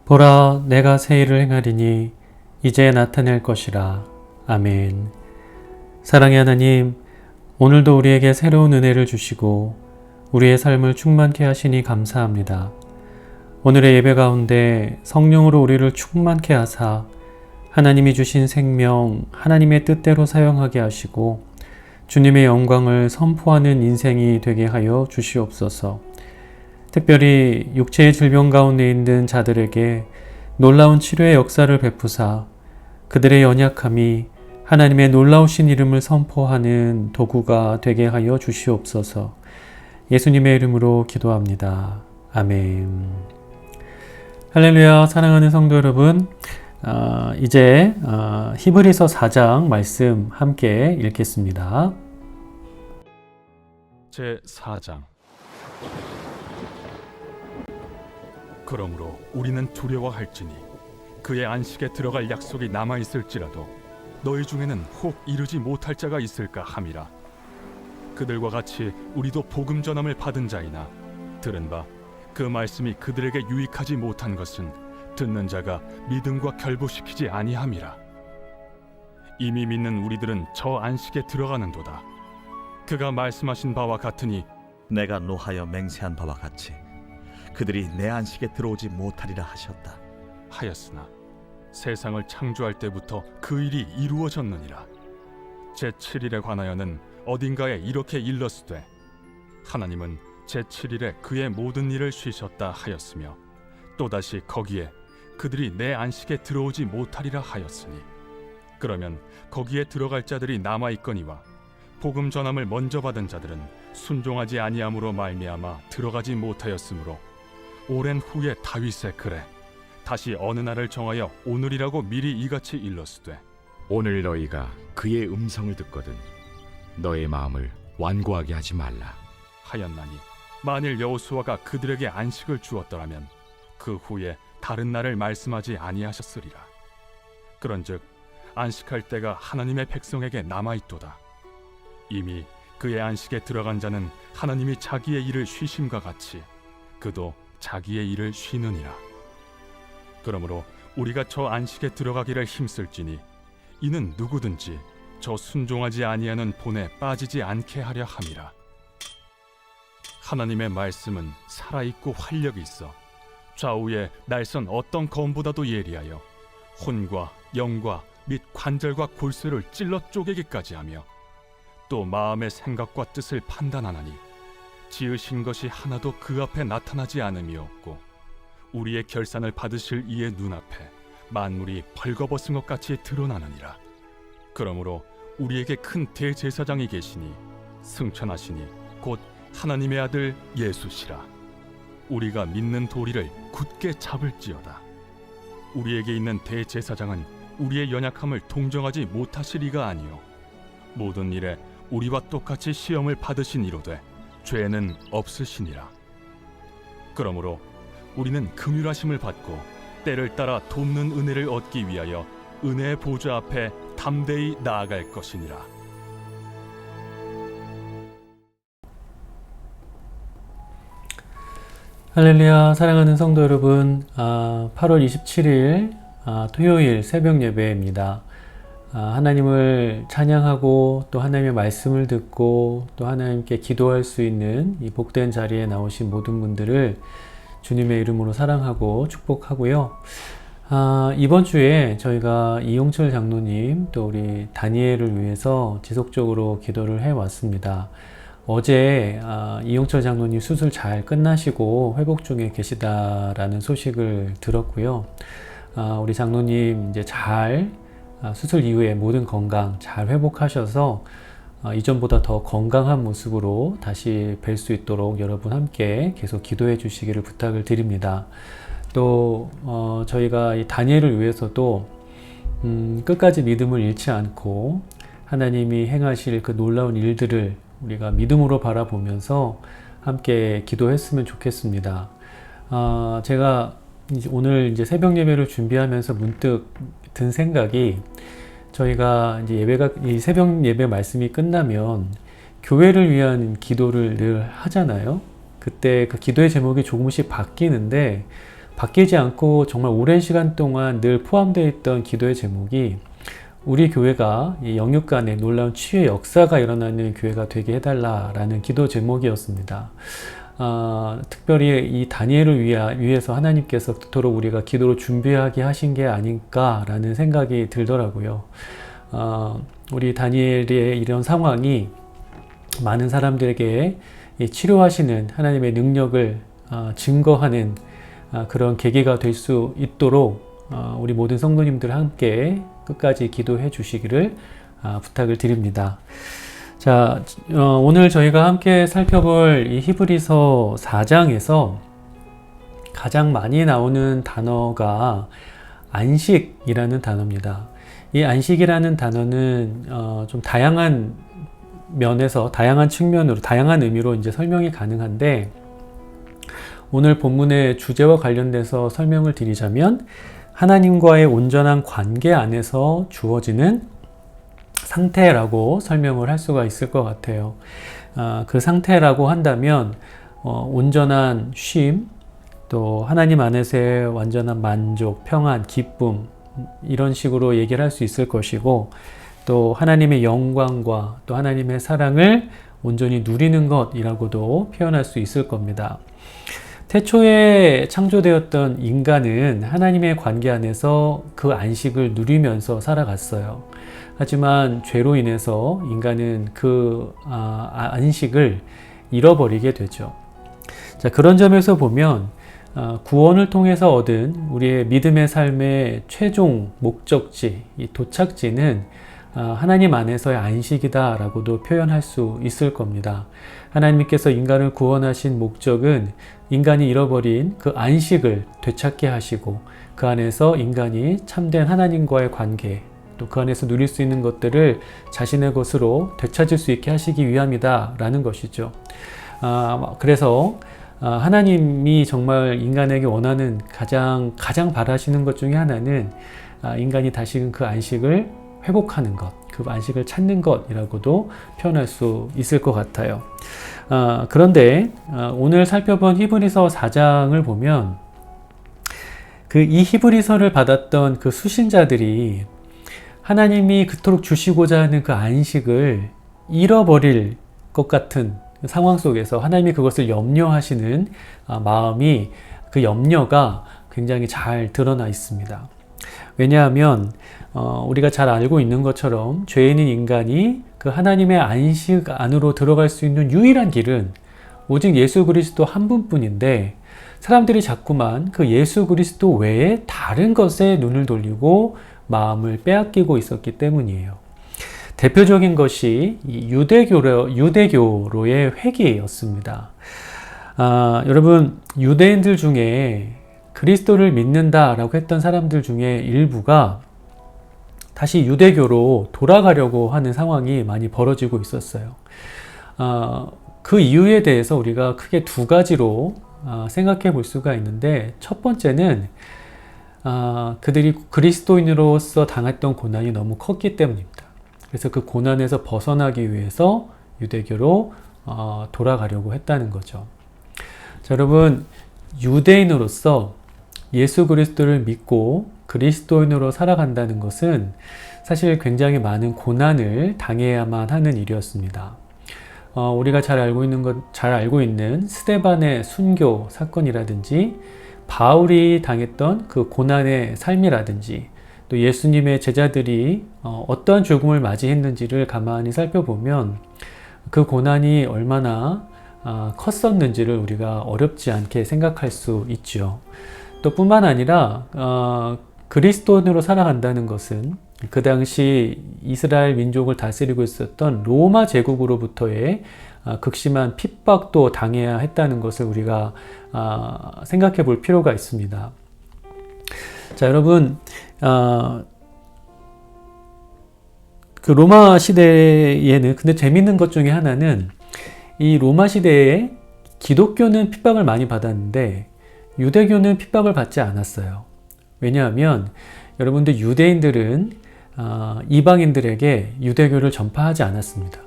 보라, 내가 새 일을 행하리니 이제 나타낼 것이라. 아멘. 사랑의 하나님, 오늘도 우리에게 새로운 은혜를 주시고 우리의 삶을 충만케 하시니 감사합니다. 오늘의 예배 가운데 성령으로 우리를 충만케 하사 하나님이 주신 생명, 하나님의 뜻대로 사용하게 하시고 주님의 영광을 선포하는 인생이 되게 하여 주시옵소서. 특별히 육체의 질병 가운데 있는 자들에게 놀라운 치료의 역사를 베푸사 그들의 연약함이 하나님의 놀라우신 이름을 선포하는 도구가 되게 하여 주시옵소서. 예수님의 이름으로 기도합니다. 아멘. 할렐루야. 사랑하는 성도 여러분, 이제 히브리서 4장 말씀 함께 읽겠습니다. 제4장. 그러므로 우리는 두려워할지니 그의 안식에 들어갈 약속이 남아있을지라도 너희 중에는 혹 이르지 못할 자가 있을까 함이라. 그들과 같이 우리도 복음 전함을 받은 자이나 들은 바 그 말씀이 그들에게 유익하지 못한 것은 듣는 자가 믿음과 결부시키지 아니함이라. 이미 믿는 우리들은 저 안식에 들어가는도다. 그가 말씀하신 바와 같으니 내가 노하여 맹세한 바와 같이 그들이 내 안식에 들어오지 못하리라 하셨다 하였으나 세상을 창조할 때부터 그 일이 이루어졌느니라. 제7일에 관하여는 어딘가에 이렇게 일렀으되 하나님은 제7일에 그의 모든 일을 쉬셨다 하였으며 또다시 거기에 그들이 내 안식에 들어오지 못하리라 하였으니 그러면 거기에 들어갈 자들이 남아있거니와 복음 전함을 먼저 받은 자들은 순종하지 아니함으로 말미암아 들어가지 못하였으므로 오랜 후에 다윗의 글에 다시 어느 날을 정하여 오늘이라고 미리 이같이 일렀으되 오늘 너희가 그의 음성을 듣거든 너의 마음을 완고하게 하지 말라 하였나니 만일 여호수아가 그들에게 안식을 주었더라면 그 후에 다른 날을 말씀하지 아니하셨으리라. 그런즉 안식할 때가 하나님의 백성에게 남아있도다. 이미 그의 안식에 들어간 자는 하나님이 자기의 일을 쉬심과 같이 그도 자기의 일을 쉬느니라. 그러므로 우리가 저 안식에 들어가기를 힘쓸지니 이는 누구든지 저 순종하지 아니하는 본에 빠지지 않게 하려 함이라. 하나님의 말씀은 살아있고 활력이 있어 좌우에 날선 어떤 검보다도 예리하여 혼과 영과 및 관절과 골수를 찔러 쪼개기까지 하며 또 마음의 생각과 뜻을 판단하나니 지으신 것이 하나도 그 앞에 나타나지 않음이 없고 우리의 결산을 받으실 이의 눈앞에 만물이 벌거벗은 것 같이 드러나느니라. 그러므로 우리에게 큰 대제사장이 계시니 승천하시니 곧 하나님의 아들 예수시라. 우리가 믿는 도리를 굳게 잡을지어다. 우리에게 있는 대제사장은 우리의 연약함을 동정하지 못하실 이가 아니요 모든 일에 우리와 똑같이 시험을 받으신 이로되 죄는 없으시니라. 그러므로 우리는 긍휼하심을 받고 때를 따라 돕는 은혜를 얻기 위하여 은혜의 보좌 앞에 담대히 나아갈 것이니라. 할렐루야. 사랑하는 성도 여러분, 8월 27일 토요일 새벽 예배입니다. 하나님을 찬양하고 또 하나님의 말씀을 듣고 또 하나님께 기도할 수 있는 이 복된 자리에 나오신 모든 분들을 주님의 이름으로 사랑하고 축복하고요. 이번 주에 저희가 이용철 장로님 또 우리 다니엘을 위해서 지속적으로 기도를 해왔습니다. 어제 이용철 장로님 수술 잘 끝나시고 회복 중에 계시다라는 소식을 들었고요. 우리 장로님 이제 잘 수술 이후에 모든 건강 잘 회복하셔서 이전보다 더 건강한 모습으로 다시 뵐 수 있도록 여러분 함께 계속 기도해 주시기를 부탁을 드립니다. 또 저희가 이 다니엘을 위해서도 끝까지 믿음을 잃지 않고 하나님이 행하실 그 놀라운 일들을 우리가 믿음으로 바라보면서 함께 기도했으면 좋겠습니다. 제가 오늘 이제 새벽 예배를 준비하면서 문득 든 생각이 저희가 이제 이 새벽 예배 말씀이 끝나면 교회를 위한 기도를 늘 하잖아요. 그때 그 기도의 제목이 조금씩 바뀌는데 바뀌지 않고 정말 오랜 시간 동안 늘 포함되어 있던 기도의 제목이 우리 교회가 이 영육 간에 놀라운 치유의 역사가 일어나는 교회가 되게 해달라라는 기도 제목이었습니다. 특별히 이 다니엘을 위해서 하나님께서 그토록 우리가 기도로 준비하게 하신 게 아닌가라는 생각이 들더라고요. 우리 다니엘의 이런 상황이 많은 사람들에게 치료하시는 하나님의 능력을 증거하는 그런 계기가 될 수 있도록 우리 모든 성도님들 함께 끝까지 기도해 주시기를 부탁을 드립니다. 자, 오늘 저희가 함께 살펴볼 이 히브리서 4장에서 가장 많이 나오는 단어가 안식이라는 단어입니다. 이 안식이라는 단어는 좀 다양한 면에서, 다양한 측면으로, 다양한 의미로 이제 설명이 가능한데, 오늘 본문의 주제와 관련돼서 설명을 드리자면 하나님과의 온전한 관계 안에서 주어지는 상태라고 설명을 할 수가 있을 것 같아요. 그 상태라고 한다면 온전한 쉼, 또 하나님 안에서의 완전한 만족, 평안, 기쁨, 이런 식으로 얘기를 할 수 있을 것이고, 또 하나님의 영광과 또 하나님의 사랑을 온전히 누리는 것이라고도 표현할 수 있을 겁니다. 태초에 창조되었던 인간은 하나님의 관계 안에서 그 안식을 누리면서 살아갔어요. 하지만 죄로 인해서 인간은 그 안식을 잃어버리게 되죠. 자, 그런 점에서 보면 구원을 통해서 얻은 우리의 믿음의 삶의 최종 목적지, 이 도착지는 하나님 안에서의 안식이다 라고도 표현할 수 있을 겁니다. 하나님께서 인간을 구원하신 목적은 인간이 잃어버린 그 안식을 되찾게 하시고, 그 안에서 인간이 참된 하나님과의 관계, 또 그 안에서 누릴 수 있는 것들을 자신의 것으로 되찾을 수 있게 하시기 위함이다 라는 것이죠. 그래서 하나님이 정말 인간에게 원하는 가장 바라시는 것 중에 하나는 인간이 다시금 그 안식을 회복하는 것, 그 안식을 찾는 것이라고도 표현할 수 있을 것 같아요. 그런데 오늘 살펴본 히브리서 4장을 보면 이 히브리서를 받았던 그 수신자들이 하나님이 그토록 주시고자 하는 그 안식을 잃어버릴 것 같은 상황 속에서 하나님이 그것을 염려하시는 마음이, 그 염려가 굉장히 잘 드러나 있습니다. 왜냐하면 우리가 잘 알고 있는 것처럼 죄인인 인간이 그 하나님의 안식 안으로 들어갈 수 있는 유일한 길은 오직 예수 그리스도 한 분뿐인데, 사람들이 자꾸만 그 예수 그리스도 외에 다른 것에 눈을 돌리고 마음을 빼앗기고 있었기 때문이에요. 대표적인 것이 유대교로의 회개였습니다. 여러분, 유대인들 중에 그리스도를 믿는다라고 했던 사람들 중에 일부가 다시 유대교로 돌아가려고 하는 상황이 많이 벌어지고 있었어요. 그 이유에 대해서 우리가 크게 두 가지로 생각해 볼 수가 있는데, 첫 번째는 그들이 그리스도인으로서 당했던 고난이 너무 컸기 때문입니다. 그래서 그 고난에서 벗어나기 위해서 유대교로 돌아가려고 했다는 거죠. 자, 여러분, 유대인으로서 예수 그리스도를 믿고 그리스도인으로 살아간다는 것은 사실 굉장히 많은 고난을 당해야만 하는 일이었습니다. 우리가 잘 알고 있는 스데반의 순교 사건이라든지, 바울이 당했던 그 고난의 삶이라든지, 또 예수님의 제자들이 어떠한 죽음을 맞이했는지를 가만히 살펴보면 그 고난이 얼마나 컸었는지를 우리가 어렵지 않게 생각할 수 있죠. 또 뿐만 아니라 그리스도인으로 살아간다는 것은 그 당시 이스라엘 민족을 다스리고 있었던 로마 제국으로부터의 극심한 핍박도 당해야 했다는 것을 우리가 생각해 볼 필요가 있습니다. 자, 여러분, 그 로마 시대에는, 근데 재밌는 것 중에 하나는 이 로마 시대에 기독교는 핍박을 많이 받았는데 유대교는 핍박을 받지 않았어요. 왜냐하면 여러분들, 유대인들은 이방인들에게 유대교를 전파하지 않았습니다.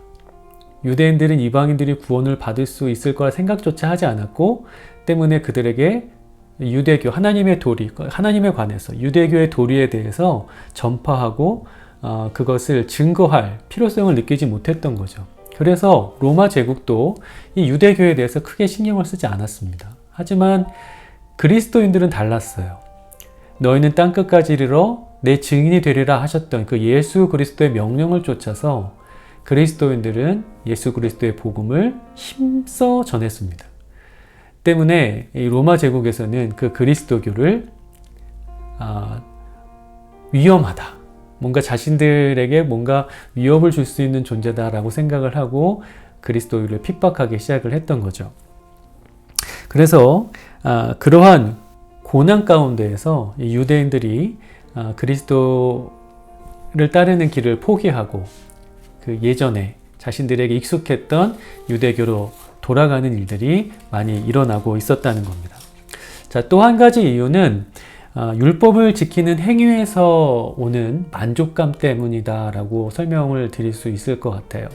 유대인들은 이방인들이 구원을 받을 수 있을 거라 생각조차 하지 않았고, 때문에 그들에게 유대교, 하나님의 도리, 하나님에 관해서 유대교의 도리에 대해서 전파하고 그것을 증거할 필요성을 느끼지 못했던 거죠. 그래서 로마 제국도 이 유대교에 대해서 크게 신경을 쓰지 않았습니다. 하지만 그리스도인들은 달랐어요. 너희는 땅끝까지 이르러 내 증인이 되리라 하셨던 그 예수 그리스도의 명령을 쫓아서 그리스도인들은 예수 그리스도의 복음을 힘써 전했습니다. 때문에 이 로마 제국에서는 그 그리스도교를 위험하다, 뭔가 자신들에게 뭔가 위협을 줄 수 있는 존재다라고 생각을 하고 그리스도교를 핍박하기 시작을 했던 거죠. 그래서 그러한 고난 가운데에서 이 유대인들이 그리스도를 따르는 길을 포기하고 그 예전에 자신들에게 익숙했던 유대교로 돌아가는 일들이 많이 일어나고 있었다는 겁니다. 자, 또 한 가지 이유는 율법을 지키는 행위에서 오는 만족감 때문이다라고 설명을 드릴 수 있을 것 같아요.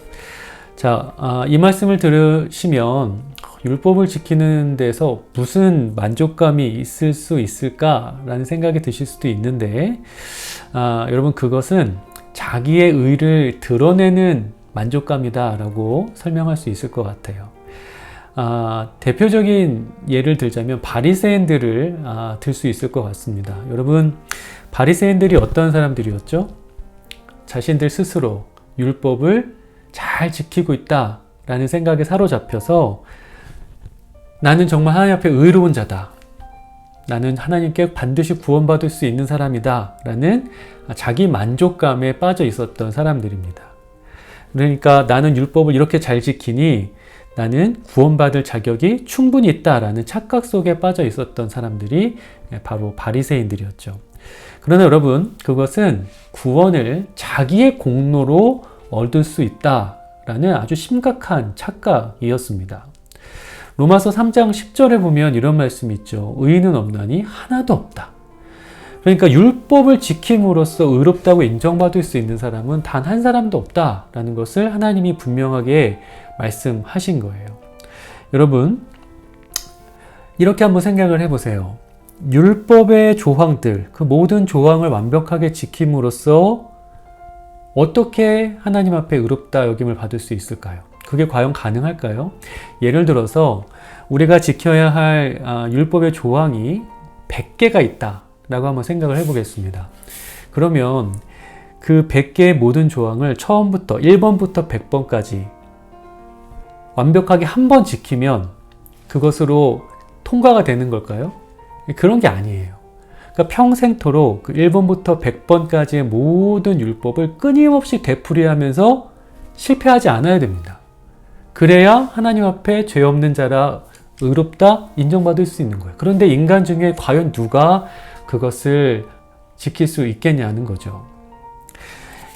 자, 이 말씀을 들으시면 율법을 지키는 데서 무슨 만족감이 있을 수 있을까라는 생각이 드실 수도 있는데, 여러분, 그것은 자기의 의를 드러내는 만족감이다라고 설명할 수 있을 것 같아요. 대표적인 예를 들자면 바리새인들을 들 수 있을 것 같습니다. 여러분, 바리새인들이 어떤 사람들이었죠? 자신들 스스로 율법을 잘 지키고 있다라는 생각에 사로잡혀서 나는 정말 하나님 앞에 의로운 자다, 나는 하나님께 반드시 구원받을 수 있는 사람이다 라는 자기 만족감에 빠져 있었던 사람들입니다. 그러니까 나는 율법을 이렇게 잘 지키니 나는 구원받을 자격이 충분히 있다라는 착각 속에 빠져 있었던 사람들이 바로 바리새인들이었죠. 그러나 여러분, 그것은 구원을 자기의 공로로 얻을 수 있다라는 아주 심각한 착각이었습니다. 로마서 3장 10절에 보면 이런 말씀이 있죠. 의인은 없나니 하나도 없다. 그러니까 율법을 지킴으로써 의롭다고 인정받을 수 있는 사람은 단 한 사람도 없다라는 것을 하나님이 분명하게 말씀하신 거예요. 여러분, 이렇게 한번 생각을 해보세요. 율법의 조항들, 그 모든 조항을 완벽하게 지킴으로써 어떻게 하나님 앞에 의롭다 여김을 받을 수 있을까요? 그게 과연 가능할까요? 예를 들어서 우리가 지켜야 할 율법의 조항이 100개가 있다라고 한번 생각을 해보겠습니다. 그러면 그 100개의 모든 조항을 처음부터 1번부터 100번까지 완벽하게 한 번 지키면 그것으로 통과가 되는 걸까요? 그런 게 아니에요. 그러니까 평생토록 그 1번부터 100번까지의 모든 율법을 끊임없이 되풀이하면서 실패하지 않아야 됩니다. 그래야 하나님 앞에 죄 없는 자라 의롭다 인정받을 수 있는 거예요. 그런데 인간 중에 과연 누가 그것을 지킬 수 있겠냐는 거죠.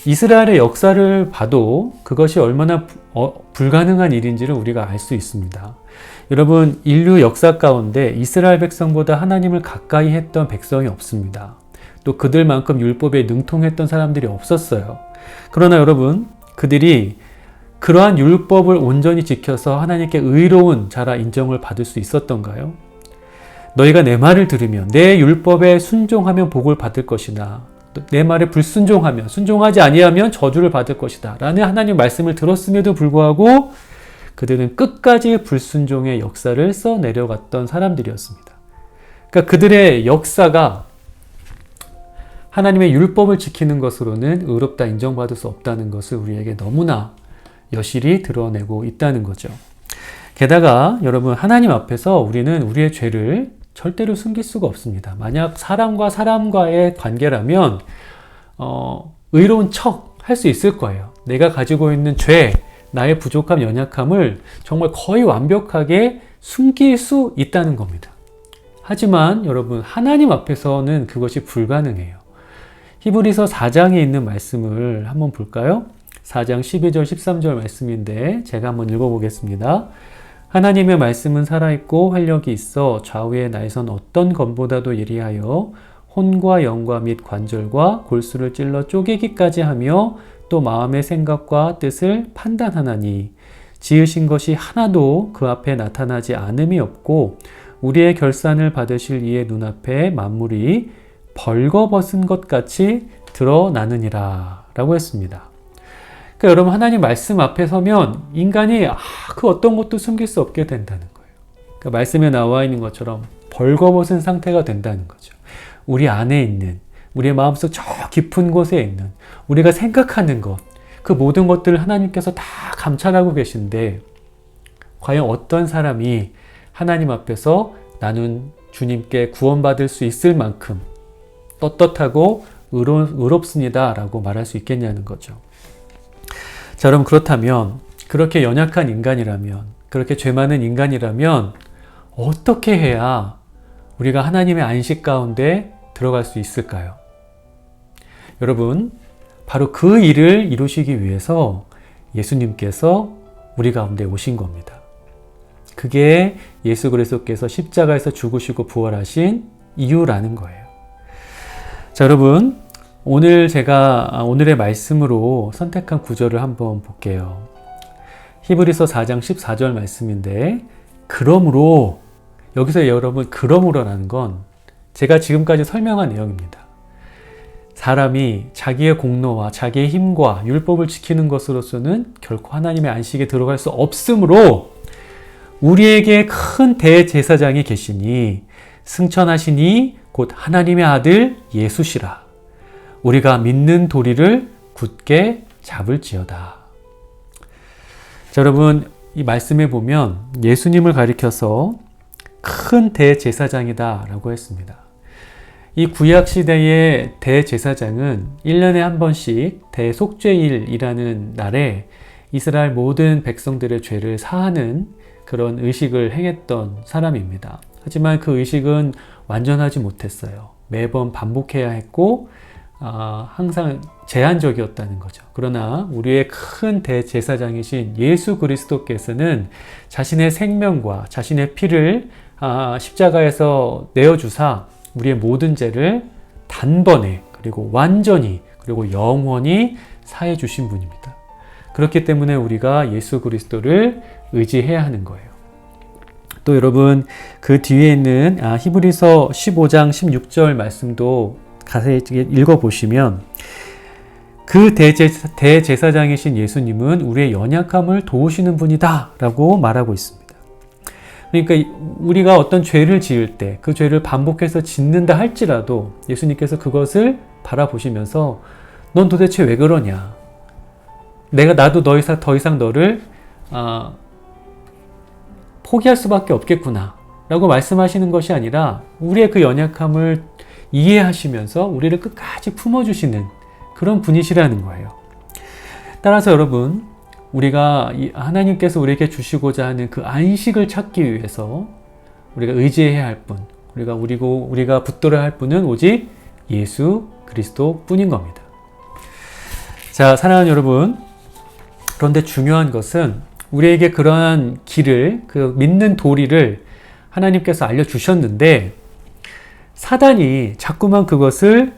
이스라엘의 역사를 봐도 그것이 얼마나 불가능한 일인지를 우리가 알 수 있습니다. 여러분, 인류 역사 가운데 이스라엘 백성보다 하나님을 가까이 했던 백성이 없습니다. 또 그들만큼 율법에 능통했던 사람들이 없었어요. 그러나 여러분, 그들이 그러한 율법을 온전히 지켜서 하나님께 의로운 자라 인정을 받을 수 있었던가요? 너희가 내 말을 들으면 내 율법에 순종하면 복을 받을 것이나 내 말에 불순종하면, 순종하지 아니하면 저주를 받을 것이다 라는 하나님 말씀을 들었음에도 불구하고 그들은 끝까지 불순종의 역사를 써내려갔던 사람들이었습니다. 그러니까 그들의 역사가 하나님의 율법을 지키는 것으로는 의롭다 인정받을 수 없다는 것을 우리에게 너무나 여실히 드러내고 있다는 거죠. 게다가 여러분, 하나님 앞에서 우리는 우리의 죄를 절대로 숨길 수가 없습니다. 만약 사람과 사람과의 관계라면 의로운 척 할 수 있을 거예요. 내가 가지고 있는 죄, 나의 부족함, 연약함을 정말 거의 완벽하게 숨길 수 있다는 겁니다. 하지만 여러분, 하나님 앞에서는 그것이 불가능해요. 히브리서 4장에 있는 말씀을 한번 볼까요? 4장 12절 13절 말씀인데 제가 한번 읽어보겠습니다. 하나님의 말씀은 살아있고 활력이 있어 좌우의 날선 어떤 검보다도 예리하여 혼과 영과 및 관절과 골수를 찔러 쪼개기까지 하며 또 마음의 생각과 뜻을 판단하나니 지으신 것이 하나도 그 앞에 나타나지 않음이 없고 우리의 결산을 받으실 이의 눈앞에 만물이 벌거벗은 것 같이 드러나느니라 라고 했습니다. 그러니까 여러분, 하나님 말씀 앞에 서면 인간이 그 어떤 것도 숨길 수 없게 된다는 거예요. 그러니까 말씀에 나와 있는 것처럼 벌거벗은 상태가 된다는 거죠. 우리 안에 있는, 우리의 마음속 저 깊은 곳에 있는 우리가 생각하는 것, 그 모든 것들을 하나님께서 다 감찰하고 계신데, 과연 어떤 사람이 하나님 앞에서 나는 주님께 구원받을 수 있을 만큼 떳떳하고 의롭습니다 라고 말할 수 있겠냐는 거죠. 자, 여러분, 그렇다면 그렇게 연약한 인간이라면, 그렇게 죄 많은 인간이라면 어떻게 해야 우리가 하나님의 안식 가운데 들어갈 수 있을까요? 여러분, 바로 그 일을 이루시기 위해서 예수님께서 우리 가운데 오신 겁니다. 그게 예수 그리스도께서 십자가에서 죽으시고 부활하신 이유라는 거예요. 자, 여러분, 오늘 제가 오늘의 말씀으로 선택한 구절을 한번 볼게요. 히브리서 4장 14절 말씀인데, 그러므로, 여기서 여러분, 그러므로라는 건 제가 지금까지 설명한 내용입니다. 사람이 자기의 공로와 자기의 힘과 율법을 지키는 것으로서는 결코 하나님의 안식에 들어갈 수 없으므로 우리에게 큰 대제사장이 계시니 승천하시니 곧 하나님의 아들 예수시라. 우리가 믿는 도리를 굳게 잡을지어다. 자, 여러분, 이 말씀에 보면 예수님을 가리켜서 큰 대제사장이다 라고 했습니다. 이 구약시대의 대제사장은 1년에 한 번씩 대속죄일이라는 날에 이스라엘 모든 백성들의 죄를 사하는 그런 의식을 행했던 사람입니다. 하지만 그 의식은 완전하지 못했어요. 매번 반복해야 했고 항상 제한적이었다는 거죠. 그러나 우리의 큰 대제사장이신 예수 그리스도께서는 자신의 생명과 자신의 피를 십자가에서 내어주사 우리의 모든 죄를 단번에, 그리고 완전히, 그리고 영원히 사해 주신 분입니다. 그렇기 때문에 우리가 예수 그리스도를 의지해야 하는 거예요. 또 여러분, 그 뒤에 있는 히브리서 15장 16절 말씀도 자세히 읽어보시면, 그 대제사장이신 예수님은 우리의 연약함을 도우시는 분이다 라고 말하고 있습니다. 그러니까 우리가 어떤 죄를 지을 때 그 죄를 반복해서 짓는다 할지라도 예수님께서 그것을 바라보시면서 넌 도대체 왜 그러냐? 나도 더 이상 너를 포기할 수밖에 없겠구나 라고 말씀하시는 것이 아니라 우리의 그 연약함을 이해하시면서 우리를 끝까지 품어주시는 그런 분이시라는 거예요. 따라서 여러분, 우리가 하나님께서 우리에게 주시고자 하는 그 안식을 찾기 위해서 우리가 의지해야 할 분, 우리가 붙들어야 할 분은 오직 예수 그리스도 뿐인 겁니다. 자, 사랑하는 여러분, 그런데 중요한 것은 우리에게 그러한 길을, 그 믿는 도리를 하나님께서 알려주셨는데 사단이 자꾸만 그것을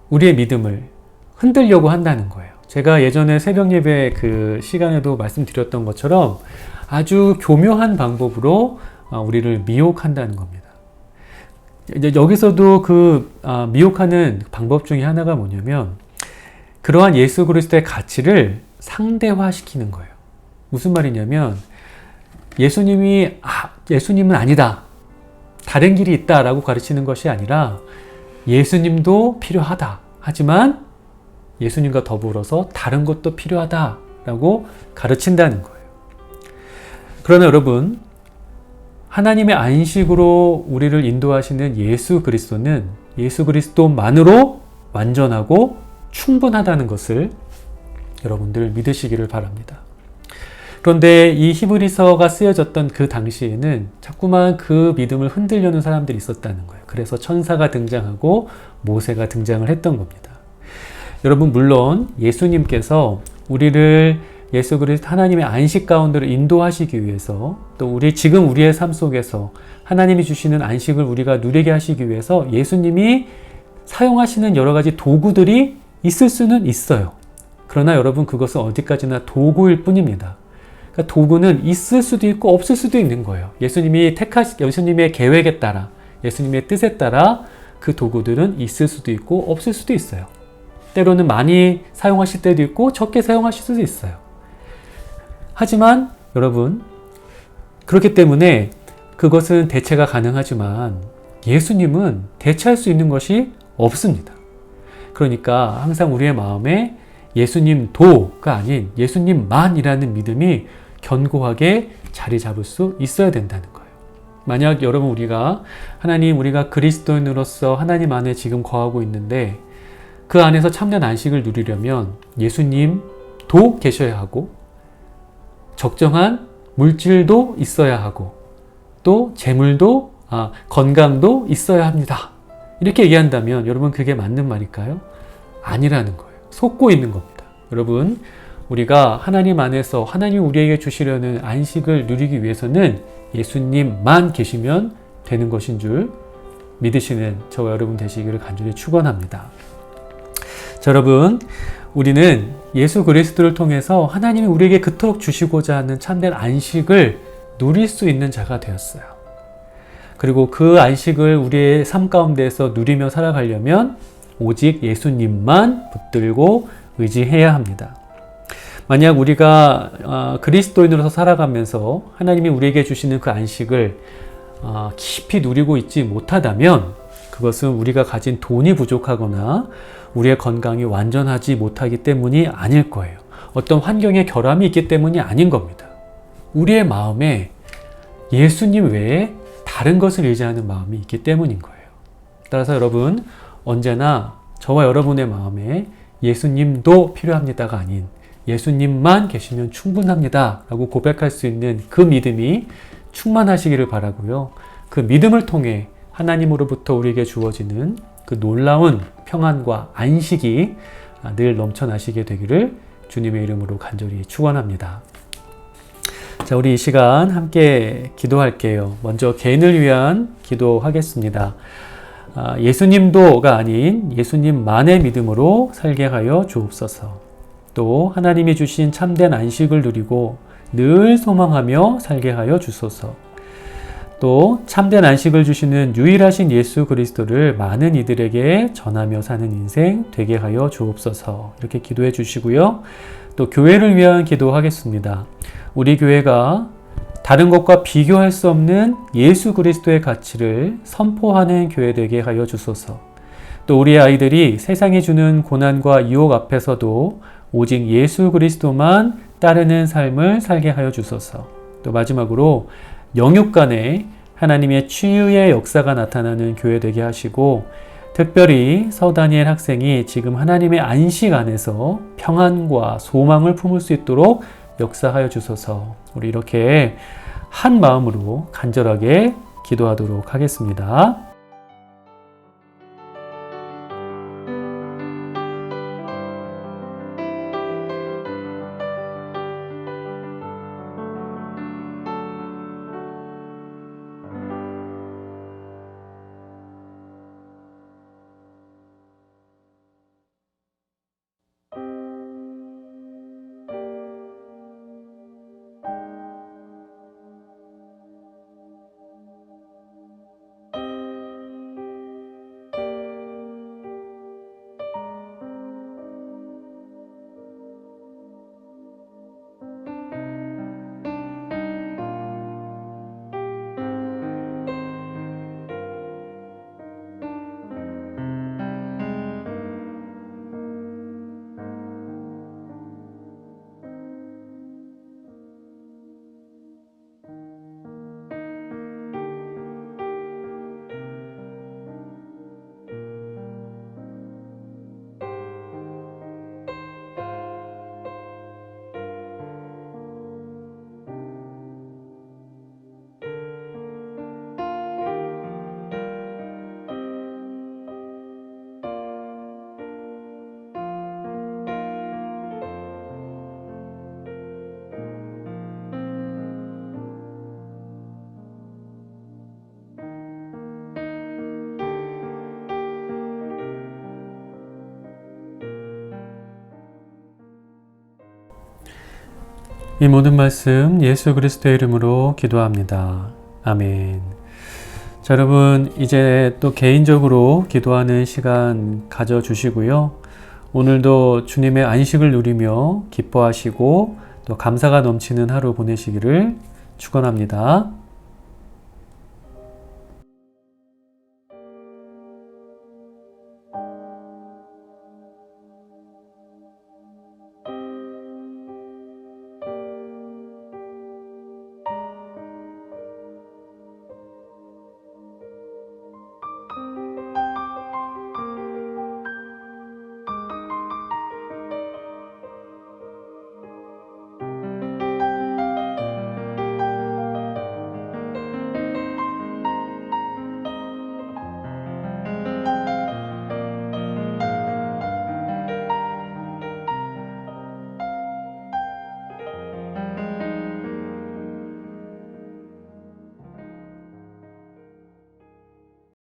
우리의 믿음을 흔들려고 한다는 거예요. 제가 예전에 새벽 예배 그 시간에도 말씀드렸던 것처럼 아주 교묘한 방법으로 우리를 미혹한다는 겁니다. 이제 여기서도 그 미혹하는 방법 중에 하나가 뭐냐면 그러한 예수 그리스도의 가치를 상대화시키는 거예요. 무슨 말이냐면 예수님은 아니다, 다른 길이 있다라고 가르치는 것이 아니라 예수님도 필요하다, 하지만 예수님과 더불어서 다른 것도 필요하다라고 가르친다는 거예요. 그러나 여러분, 하나님의 안식으로 우리를 인도하시는 예수 그리스도는 예수 그리스도만으로 완전하고 충분하다는 것을 여러분들 믿으시기를 바랍니다. 그런데 이 히브리서가 쓰여졌던 그 당시에는 자꾸만 그 믿음을 흔들려는 사람들이 있었다는 거예요. 그래서 천사가 등장하고 모세가 등장을 했던 겁니다. 여러분, 물론 예수님께서 우리를 예수 그리스도 하나님의 안식 가운데로 인도하시기 위해서, 또 지금 우리의 삶 속에서 하나님이 주시는 안식을 우리가 누리게 하시기 위해서 예수님이 사용하시는 여러 가지 도구들이 있을 수는 있어요. 그러나 여러분, 그것은 어디까지나 도구일 뿐입니다. 그러니까 도구는 있을 수도 있고 없을 수도 있는 거예요. 예수님의 계획에 따라, 예수님의 뜻에 따라 그 도구들은 있을 수도 있고 없을 수도 있어요. 때로는 많이 사용하실 때도 있고 적게 사용하실 수도 있어요. 하지만 여러분, 그렇기 때문에 그것은 대체가 가능하지만 예수님은 대체할 수 있는 것이 없습니다. 그러니까 항상 우리의 마음에 예수님도가 아닌 예수님만이라는 믿음이 견고하게 자리 잡을 수 있어야 된다는 거예요. 만약 여러분 우리가 그리스도인으로서 하나님 안에 지금 거하고 있는데 그 안에서 참된 안식을 누리려면 예수님도 계셔야 하고 적정한 물질도 있어야 하고 또 재물도 건강도 있어야 합니다. 이렇게 얘기한다면 여러분 그게 맞는 말일까요? 아니라는 거예요. 속고 있는 겁니다. 여러분, 우리가 하나님 안에서 하나님이 우리에게 주시려는 안식을 누리기 위해서는 예수님만 계시면 되는 것인 줄 믿으시는 저와 여러분 되시기를 간절히 축원합니다. 자, 여러분, 우리는 예수 그리스도를 통해서 하나님이 우리에게 그토록 주시고자 하는 참된 안식을 누릴 수 있는 자가 되었어요. 그리고 그 안식을 우리의 삶 가운데에서 누리며 살아가려면 오직 예수님만 붙들고 의지해야 합니다. 만약 우리가 그리스도인으로서 살아가면서 하나님이 우리에게 주시는 그 안식을 깊이 누리고 있지 못하다면 그것은 우리가 가진 돈이 부족하거나 우리의 건강이 완전하지 못하기 때문이 아닐 거예요. 어떤 환경의 결함이 있기 때문이 아닌 겁니다. 우리의 마음에 예수님 외에 다른 것을 의지하는 마음이 있기 때문인 거예요. 따라서 여러분, 언제나 저와 여러분의 마음에 예수님도 필요합니다가 아닌 예수님만 계시면 충분합니다 라고 고백할 수 있는 그 믿음이 충만하시기를 바라고요. 그 믿음을 통해 하나님으로부터 우리에게 주어지는 그 놀라운 평안과 안식이 늘 넘쳐나시게 되기를 주님의 이름으로 간절히 축원합니다. 자, 우리 이 시간 함께 기도할게요. 먼저 개인을 위한 기도하겠습니다. 예수님도가 아닌 예수님만의 믿음으로 살게 하여 주옵소서. 또 하나님이 주신 참된 안식을 누리고 늘 소망하며 살게 하여 주소서. 또 참된 안식을 주시는 유일하신 예수 그리스도를 많은 이들에게 전하며 사는 인생 되게 하여 주옵소서. 이렇게 기도해 주시고요. 또 교회를 위한 기도하겠습니다. 우리 교회가 다른 것과 비교할 수 없는 예수 그리스도의 가치를 선포하는 교회 되게 하여 주소서. 또 우리 아이들이 세상이 주는 고난과 유혹 앞에서도 오직 예수 그리스도만 따르는 삶을 살게 하여 주소서. 또 마지막으로 영육 간에 하나님의 치유의 역사가 나타나는 교회 되게 하시고 특별히 서다니엘 학생이 지금 하나님의 안식 안에서 평안과 소망을 품을 수 있도록 역사하여 주소서. 우리 이렇게 한 마음으로 간절하게 기도하도록 하겠습니다. 이 모든 말씀 예수 그리스도의 이름으로 기도합니다. 아멘. 자, 여러분 이제 또 개인적으로 기도하는 시간 가져주시고요. 오늘도 주님의 안식을 누리며 기뻐하시고 또 감사가 넘치는 하루 보내시기를 축원합니다.